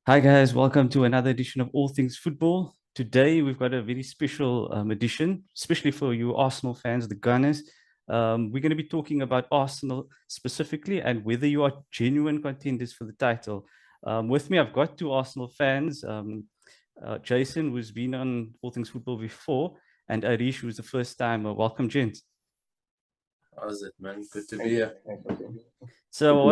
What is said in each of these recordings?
Hi guys, welcome to another edition of All Things Football. Today we've got a very special edition, especially for you Arsenal fans, the Gunners. We're going to be talking about Arsenal specifically and whether you are genuine contenders for the title. With me, I've got two Arsenal fans, Jason, who's been on All Things Football before, and Arish, who's the first time. Welcome, gents. How's it, man? Good to be here. So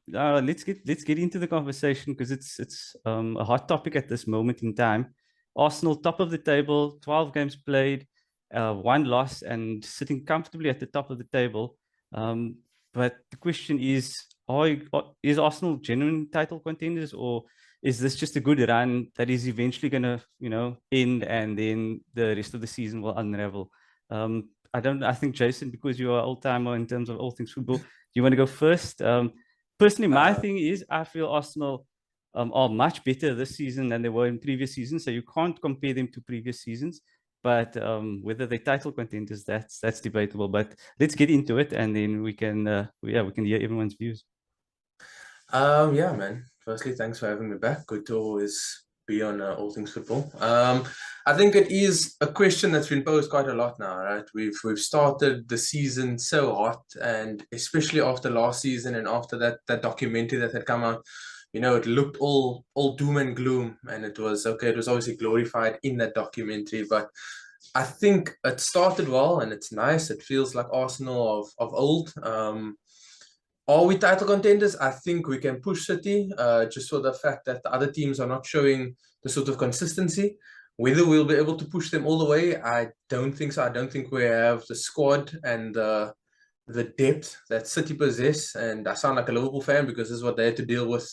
let's get into the conversation because it's a hot topic at this moment in time. Arsenal top of the table, 12 games played, one loss, and sitting comfortably at the top of the table. But the question is, is Arsenal genuine title contenders, or is this just a good run that is eventually going to, end, and then the rest of the season will unravel? I think Jason, because you are old timer in terms of all things football, you want to go first? Personally, my thing is I feel Arsenal are much better this season than they were in previous seasons. So you can't compare them to previous seasons. But whether they're title contenders, that's debatable. But let's get into it, and then we can we can hear everyone's views. Yeah, man. Firstly, thanks for having me back. Good to always be on All Things Football. I think it is a question that's been posed quite a lot now, right? We've started the season so hot, and especially after last season and after that documentary that had come out, it looked all doom and gloom, and it was okay. It was obviously glorified in that documentary, but I think it started well, and it's nice. It feels like Arsenal of old. Are we title contenders? I think we can push City, just for the fact that the other teams are not showing the sort of consistency. Whether we'll be able to push them all the way, I don't think so. I don't think we have the squad and the depth that City possess. And I sound like a Liverpool fan because this is what they had to deal with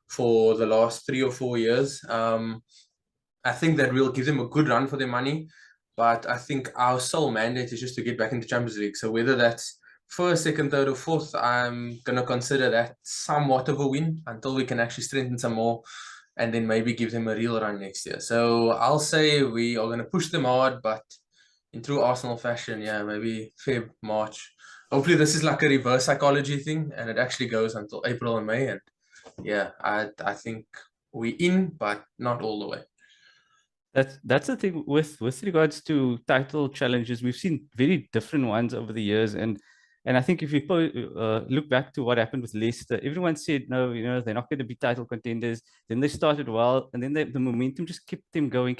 for the last 3 or 4 years. I think that we'll give them a good run for their money, but I think our sole mandate is just to get back into Champions League. So whether that's first, second, third, or fourth, I'm gonna consider that somewhat of a win until we can actually strengthen some more, and then maybe give them a real run next year. So I'll say we are gonna push them hard, but in true Arsenal fashion, yeah, maybe Feb, March. Hopefully, this is like a reverse psychology thing, and it actually goes until April and May. And yeah, I think we in, but not all the way. That's the thing with regards to title challenges. We've seen very different ones over the years, and I think if you look back to what happened with Leicester, everyone said no, they're not going to be title contenders. Then they started well, and then the momentum just kept them going,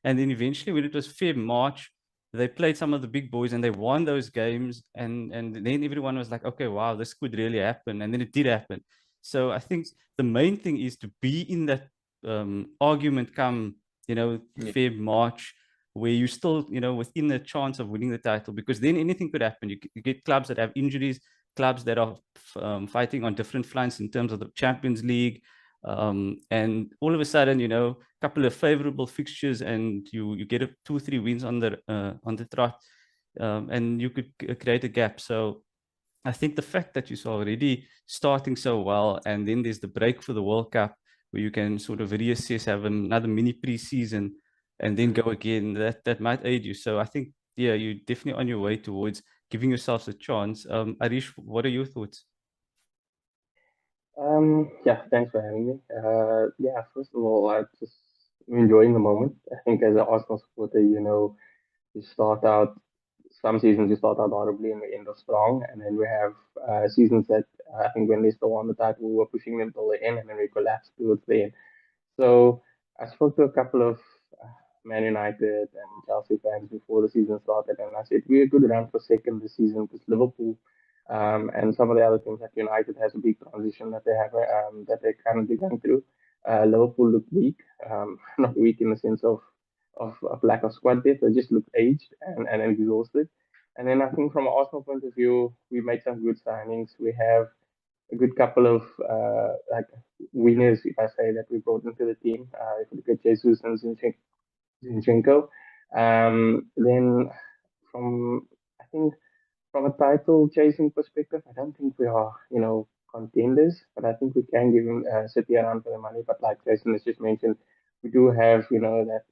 and then eventually when it was Feb March, they played some of the big boys and they won those games, and then everyone was like, okay, wow, this could really happen, and then it did happen. So I think the main thing is to be in that argument come Feb, March, where you still, within the chance of winning the title, because then anything could happen. You get clubs that have injuries, clubs that are fighting on different fronts in terms of the Champions League. And all of a sudden, a couple of favorable fixtures and you get 2 or 3 wins on the trot, and you could create a gap. So I think the fact that you saw already starting so well, and then there's the break for the World Cup where you can sort of reassess, have another mini preseason, and then go again. That might aid you. So I think, yeah, you're definitely on your way towards giving yourselves a chance. Arish, what are your thoughts? Yeah, thanks for having me. Yeah, first of all, I just enjoying the moment. I think as an Arsenal supporter, you start out some seasons you start out horribly and we end off strong, and then we have seasons that I think when they still won the title, we were pushing them till the end, and then we collapsed towards the end. So I spoke to a couple of Man United and Chelsea fans before the season started, and I said we're a good run for second this season because Liverpool and some of the other teams like United has a big transition that they have that they're currently going through. Liverpool looked weak, not weak in the sense of lack of squad depth. They just looked aged and exhausted. And then I think from an Arsenal point of view, we made some good signings. We have a good couple of like winners, if I say, that we brought into the team. If you look at Jesus and Zinchenko, then from I think from a title chasing perspective, I don't think we are contenders, but I think we can give him City around for the money. But like Jason has just mentioned, we do have that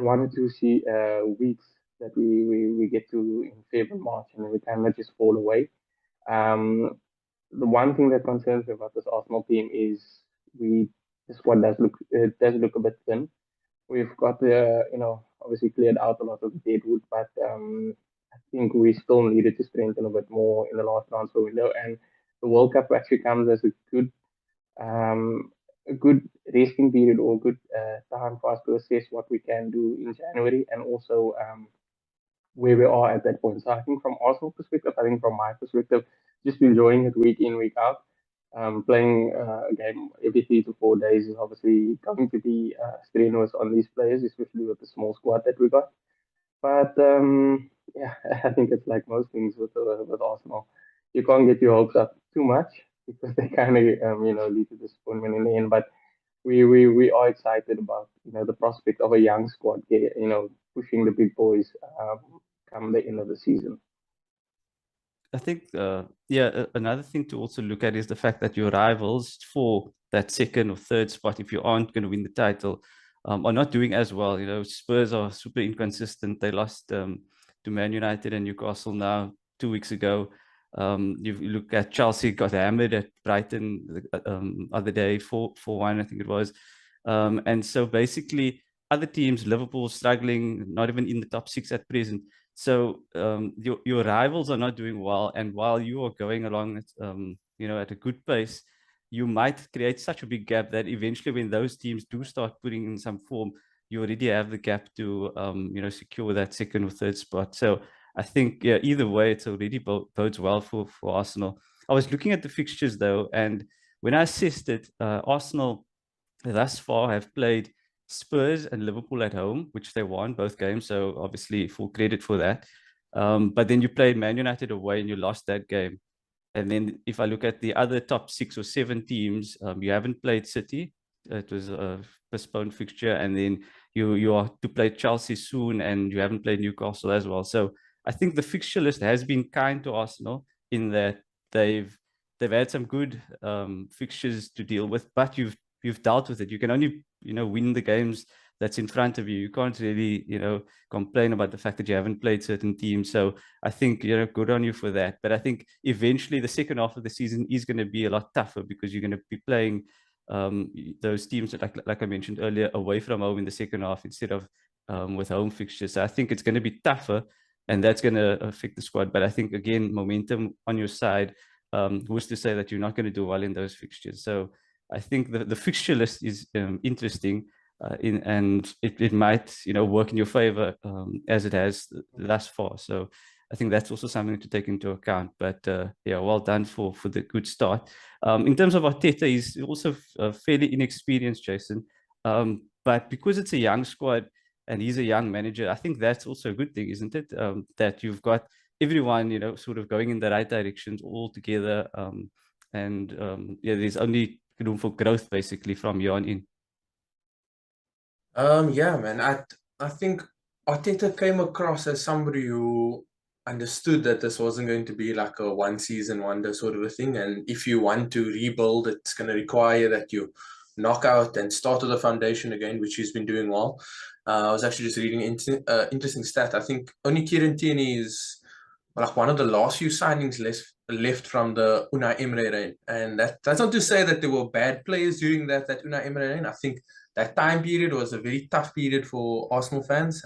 1 or 2 weeks that we get to in February, March, and then we kind of just fall away. Um, the one thing that concerns me about this Arsenal team is we the squad does look a bit thin. We've got obviously cleared out a lot of the deadwood, but I think we still needed to strengthen a bit more in the last transfer window. And the World Cup actually comes as um, a good resting period or good time for us to assess what we can do in January and also where we are at that point. So I think from Arsenal perspective, I think from my perspective, just enjoying it week in, week out. Playing a game every 3 to 4 days is obviously going to be strenuous on these players, especially with the small squad that we got. But yeah, I think it's like most things with Arsenal. You can't get your hopes up too much because they kind of lead to disappointment in the end. But we are excited about the prospect of a young squad, pushing the big boys come the end of the season. I think, yeah, another thing to also look at is the fact that your rivals for that second or third spot, if you aren't going to win the title, are not doing as well. Spurs are super inconsistent. They lost to Man United and Newcastle now 2 weeks ago. You look at Chelsea, got hammered at Brighton the other day, 4-1, I think it was. And so basically, other teams, Liverpool struggling, not even in the top 6 at present. So your rivals are not doing well, and while you are going along at a good pace, you might create such a big gap that eventually, when those teams do start putting in some form, you already have the gap to secure that second or third spot. So I think, yeah, either way, it's already bodes well for Arsenal. I was looking at the fixtures though, and when I assessed it, Arsenal thus far have played Spurs and Liverpool at home, which they won both games. So obviously full credit for that. But then you played Man United away and you lost that game. And then if I look at the other top 6 or 7 teams, you haven't played City. It was a postponed fixture. And then you are to play Chelsea soon, and you haven't played Newcastle as well. So I think the fixture list has been kind to Arsenal in that they've had some good fixtures to deal with, but you've dealt with it. You can only win the games that's in front of you. You can't really complain about the fact that you haven't played certain teams. So I think good on you for that. But I think eventually the second half of the season is going to be a lot tougher because you're going to be playing those teams that, like I mentioned earlier, away from home in the second half instead of with home fixtures. So I think it's going to be tougher, and that's going to affect the squad. But I think, again, momentum on your side, who's to say that you're not going to do well in those fixtures? So I think the fixture list is interesting, and it might work in your favor as it has thus far. So I think that's also something to take into account. But yeah, well done for the good start. In terms of Arteta, he's also fairly inexperienced, Jason. But because it's a young squad and he's a young manager, I think that's also a good thing, isn't it? That you've got everyone sort of going in the right directions all together. And yeah, there's only room for growth basically from here on in. Yeah, man. I think Arteta came across as somebody who understood that this wasn't going to be like a one season wonder sort of a thing. And if you want to rebuild, it's going to require that you knock out and start with the foundation again, which he's been doing well. I was actually just reading an interesting stat. I think only Kieran Tierney is like one of the last few signings left from the Unai Emery reign. And that's not to say that there were bad players during that Unai Emery reign. I think that time period was a very tough period for Arsenal fans.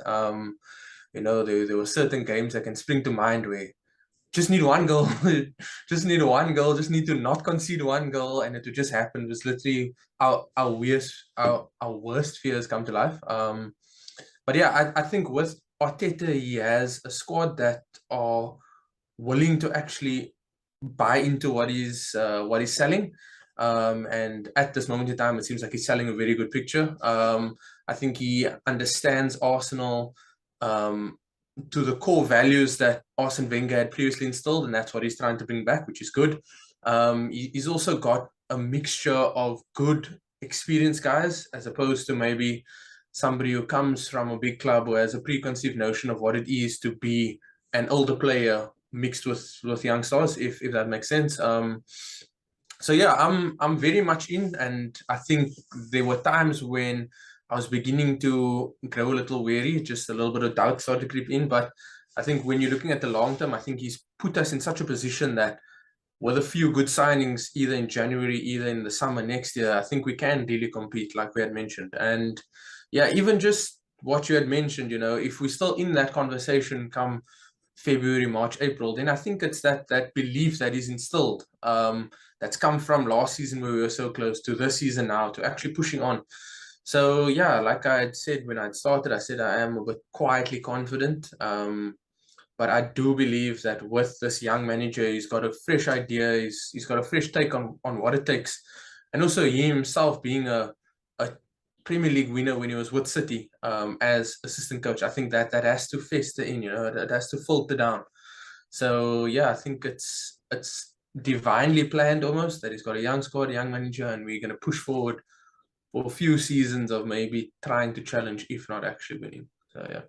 There were certain games that can spring to mind where just need one goal, just need one goal, just need to not concede one goal, and it would just happen. It was literally our worst fears come to life. But yeah, I think with Arteta, he has a squad that are willing to actually buy into what he's selling. And at this moment in time, it seems like he's selling a very good picture. I think he understands Arsenal to the core values that Arsene Wenger had previously instilled, and that's what he's trying to bring back, which is good. He's also got a mixture of good, experienced guys, as opposed to maybe somebody who comes from a big club who has a preconceived notion of what it is to be an older player mixed with young stars, if that makes sense. So yeah, I'm very much in, and I think there were times when I was beginning to grow a little wary, just a little bit of doubt started to creep in. But I think when you're looking at the long term, I think he's put us in such a position that with a few good signings, either in January, either in the summer next year, I think we can really compete, like we had mentioned. And yeah, even just what you had mentioned, you know, if we're still in that conversation come February, March, April, then I think it's that belief that is instilled, that's come from last season where we were so close to this season now to actually pushing on. So yeah, like I had said when I started, I said I am a bit quietly confident. But I do believe that with this young manager, he's got a fresh idea. He's got a fresh take on what it takes, and also he himself being a Premier League winner when he was with City as assistant coach. I think that has to fester in, you know, that has to filter down. So yeah, I think it's divinely planned almost that he's got a young squad, a young manager, and we're going to push forward for a few seasons of maybe trying to challenge, if not actually winning. So yeah.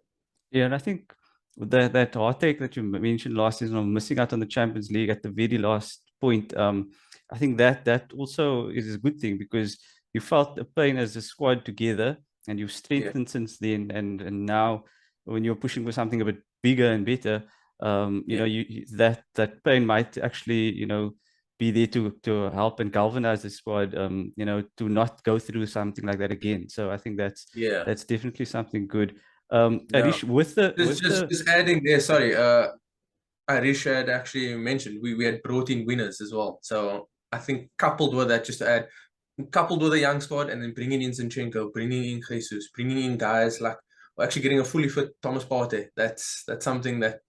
Yeah, and I think that heartache that you mentioned last season of missing out on the Champions League at the very last point, I think that also is a good thing because you felt the pain as a squad together and you've strengthened since then. And now when you're pushing for something a bit bigger and better, you know, that pain might actually, you know, be there to help and galvanize the squad, you know, to not go through something like that again. So I think that's definitely something good. Arish, with the just adding there, sorry, Arish had actually mentioned we had brought in winners as well. So I think coupled with that, just to add, coupled with a young squad and then bringing in Zinchenko, bringing in Jesus, bringing in guys like we're actually getting a fully fit Thomas Partey. That's something that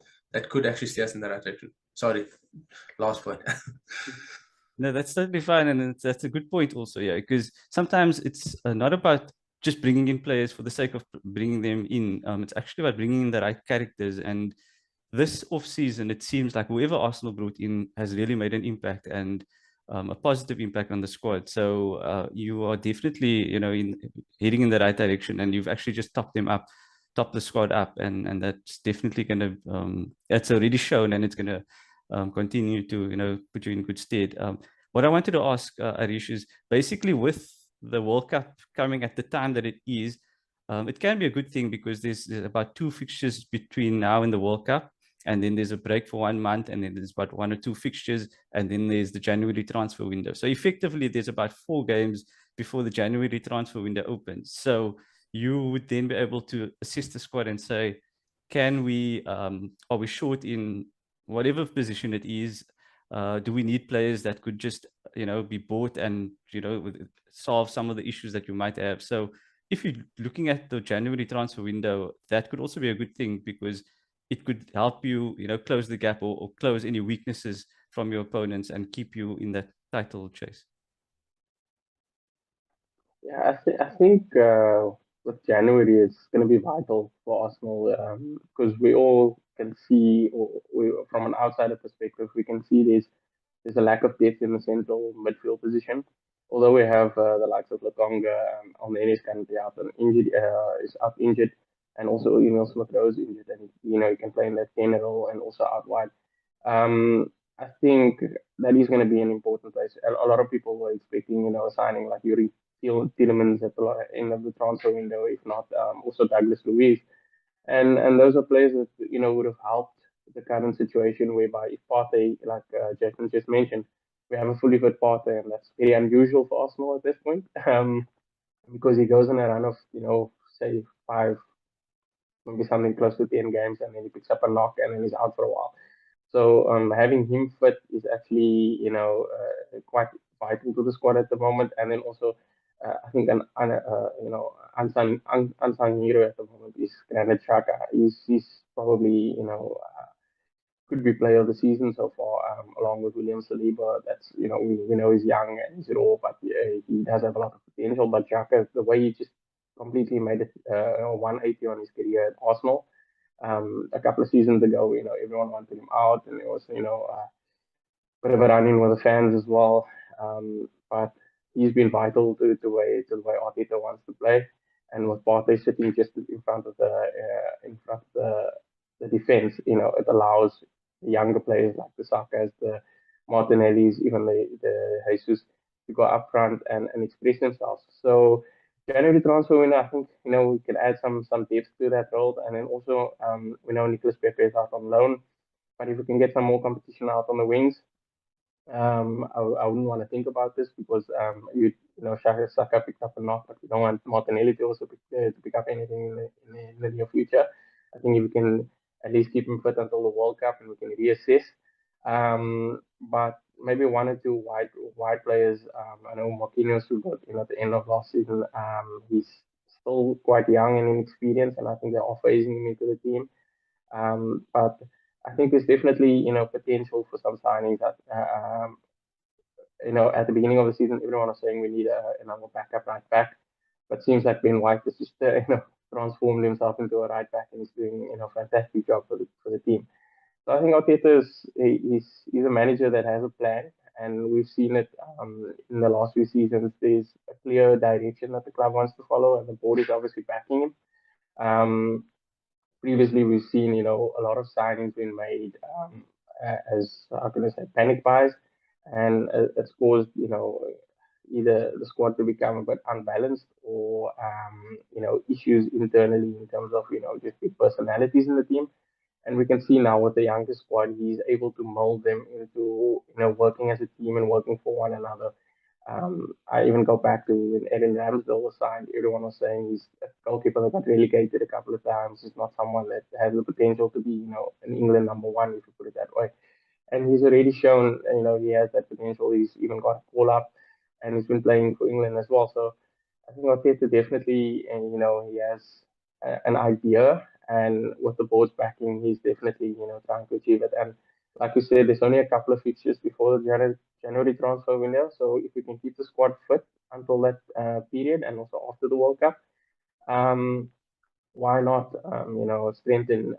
could actually steer us in the right direction. Sorry, last point. No, that's totally fine, and that's a good point also, yeah, because sometimes it's not about just bringing in players for the sake of bringing them in. It's actually about bringing in the right characters. And this off-season, it seems like whoever Arsenal brought in has really made an impact and a positive impact on the squad. So you are definitely, you know, heading in the right direction, and you've actually just topped the squad up, and that's definitely going to, it's already shown, and it's going to continue to, you know, put you in good stead. What I wanted to ask Arish is basically with the World Cup coming at the time that it is, it can be a good thing because there's about 2 fixtures between now and the World Cup, and then there's a break for 1 month, and then there's about 1 or 2 fixtures, and then there's the January transfer window. So effectively, there's about 4 games before the January transfer window opens. So you would then be able to assess the squad and say, can we, are we short in whatever position it is? Do we need players that could just, you know, be bought and, you know, solve some of the issues that you might have? So if you're looking at the January transfer window, that could also be a good thing because it could help you, you know, close the gap or close any weaknesses from your opponents and keep you in that title chase. Yeah, I think with January it's going to be vital for Arsenal because we all can see, or from an outsider perspective, we can see there's a lack of depth in the central midfield position. Although we have the likes of Lokonga, Alneni is currently out and injured, is out injured, and also Emil Smith Rowe is injured, and you know he can play in that 10 role and also out wide. I think that is going to be an important place. A lot of people were expecting, you know, a signing like Yuri Tielemans at the end of the transfer window, if not also Douglas Luiz, and those are players that you know would have helped the current situation whereby if Partey, like Jason just mentioned, we have a fully fit Partey, and that's very unusual for Arsenal at this point, because he goes on a run of you know say 5, maybe something close to 10 games, and then he picks up a knock, and then he's out for a while. So having him fit is actually, you know, quite vital to the squad at the moment. And then also, I think you know, unsung hero at the moment is Granit Xhaka. He's probably, you know, could be player of the season so far, along with William Saliba. That's, you know, we know he's young and he's raw, but he does have a lot of potential. But Xhaka, the way he just completely made it 180 on his career at Arsenal a couple of seasons ago, you know, everyone wanted him out, and it was, you know, a bit of a run-in with the fans as well. But he's been vital to the way Arteta wants to play, and with Partey sitting just in front of the defense, you know, it allows the younger players like the Sakas, the Martinellis, even the Jesus to go up front and express themselves. So January transfer window, I think you know we can add some depth to that role, and then also we know Nicolas Pepe is out on loan, but if we can get some more competition out on the wings, I wouldn't want to think about this because Saka picked up a knock, but we don't want Martinelli to also pick up anything in the near future. I think if we can at least keep him fit until the World Cup and we can reassess. But maybe one or two wide players. I know Marquinhos, who got at the end of last season. He's still quite young and inexperienced, and I think they're all phasing him into the team. But I think there's definitely potential for some signings. At the beginning of the season, everyone was saying we need another backup right back, but seems like Ben White has just transformed himself into a right back and he's doing a fantastic job for the team. So I think Arteta he's a manager that has a plan, and we've seen it in the last few seasons. There's a clear direction that the club wants to follow, and the board is obviously backing him. Um, Previously, we've seen a lot of signings being made as how can I say panic buys, and it's caused either the squad to become a bit unbalanced or issues internally in terms of just the personalities in the team. And we can see now with the younger squad, he's able to mold them into working as a team and working for one another. I even go back to when Eden Ramsdale was signed. Everyone was saying he's a goalkeeper that got relegated a couple of times. He's not someone that has the potential to be, an England number one, if you put it that way. And he's already shown, he has that potential. He's even got a call up, and he's been playing for England as well. So I think Arteta definitely, and he has an idea, and with the board's backing, he's definitely, trying to achieve it. And like you said, there's only a couple of fixtures before the January transfer window. So if we can keep the squad fit until that period, and also after the World Cup, um, why not, strengthen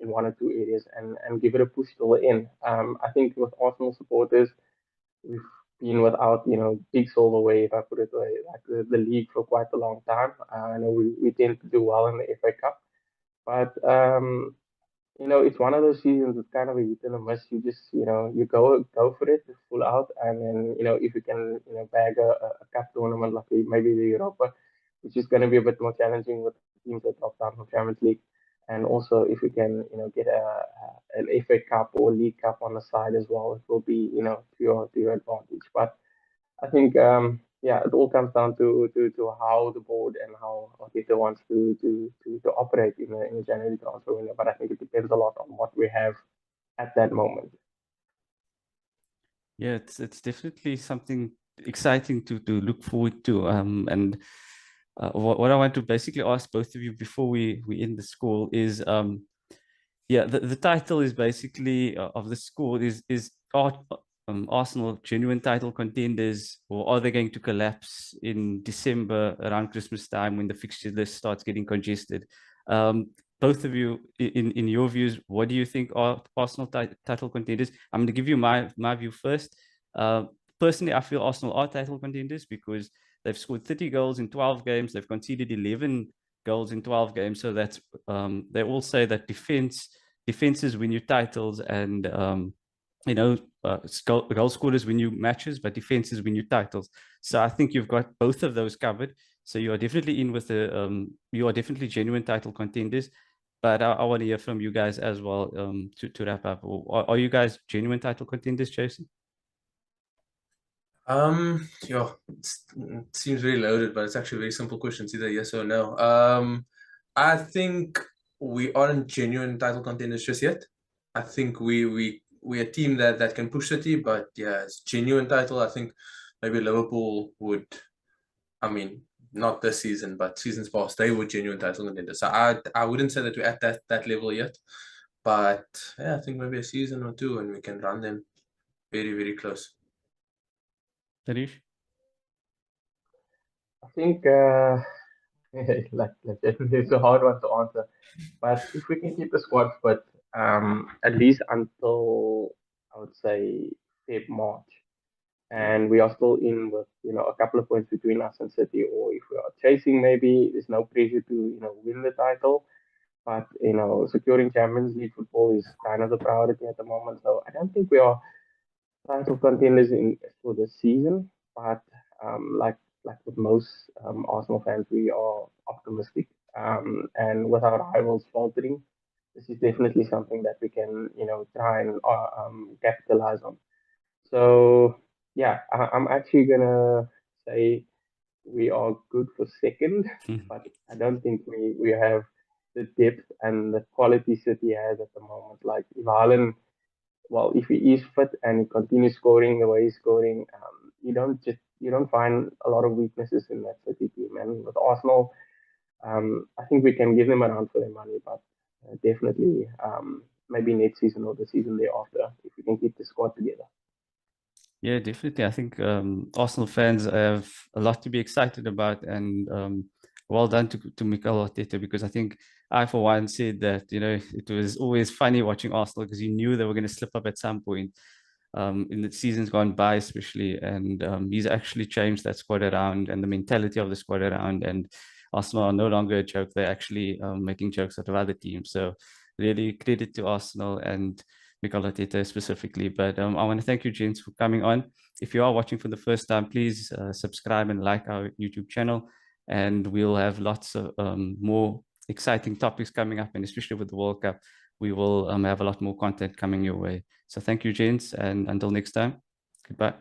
in one or two areas and give it a push till the end. I think with Arsenal supporters, we've been without, big silver way, if I put it away, like the league for quite a long time. I know we tend to do well in the FA Cup, but it's one of those seasons. It's kind of a hit and a miss. You just, you go for it, full out, and then, if you can, bag a cup tournament like maybe the Europa, which is going to be a bit more challenging with the teams that drop down from Champions League, and also if you can, get an FA Cup or League Cup on the side as well, it will be, to your advantage. But I think, yeah, it all comes down to how the board and how Arteta wants to operate in the January transfer window. But I think it depends a lot on what we have at that moment. Yeah, it's definitely something exciting to look forward to. And what I want to basically ask both of you before we end the call is yeah, the title is basically of the score is Arsenal genuine title contenders, or are they going to collapse in December around Christmas time when the fixture list starts getting congested? Both of you, in your views, what do you think are Arsenal title contenders? I'm going to give you my view first. Personally, I feel Arsenal are title contenders because they've scored 30 goals in 12 games. They've conceded 11 goals in 12 games. So that's they all say that defenses win you titles, and goal scorers win you matches, but defenses win you titles. So I think you've got both of those covered. So you are definitely in with the you are definitely genuine title contenders. But I want to hear from you guys as well to wrap up. Are you guys genuine title contenders, Jason? Yeah, it seems very loaded, but it's actually a very simple question. It's either yes or no. I think we aren't genuine title contenders just yet. I think we're a team that can push City, but yeah, it's genuine title. I think maybe Liverpool would. I mean, not this season, but seasons past, they were genuine title contenders. So I wouldn't say that we're at that level yet, but yeah, I think maybe a season or two, and we can run them very very close. Tarish? I think, it's a hard one to answer. But if we can keep the squad fit, at least until I would say Feb March, and we are still in with a couple of points between us and City, or if we are chasing, maybe there's no pressure to win the title, but securing Champions League football is kind of the priority at the moment. So I don't think we are title contenders in for this season, but like with most Arsenal fans, we are optimistic. And with our rivals faltering, this is definitely something that we can try and capitalize on. So yeah, I'm actually gonna say we are good for second, but I don't think we have the depth and the quality City has at the moment. Like if Haaland, well, if he is fit and he continues scoring the way he's scoring, you don't find a lot of weaknesses in that City team. And with Arsenal, I think we can give them a run for their money, but definitely maybe next season or the season thereafter if we can keep the squad together. Yeah, definitely. I think Arsenal fans have a lot to be excited about, and well done to Mikel Arteta, because I think I, for one, said that, you know, it was always funny watching Arsenal because you knew they were going to slip up at some point in the seasons gone by, especially. And he's actually changed that squad around and the mentality of the squad around. And Arsenal are no longer a joke; they're actually making jokes out of other teams. So really credit to Arsenal and Mikel Arteta specifically. But I want to thank you, gents, for coming on. If you are watching for the first time, please subscribe and like our YouTube channel. And we'll have lots of more exciting topics coming up, and especially with the World Cup, we will have a lot more content coming your way. So thank you, gents, and until next time, goodbye.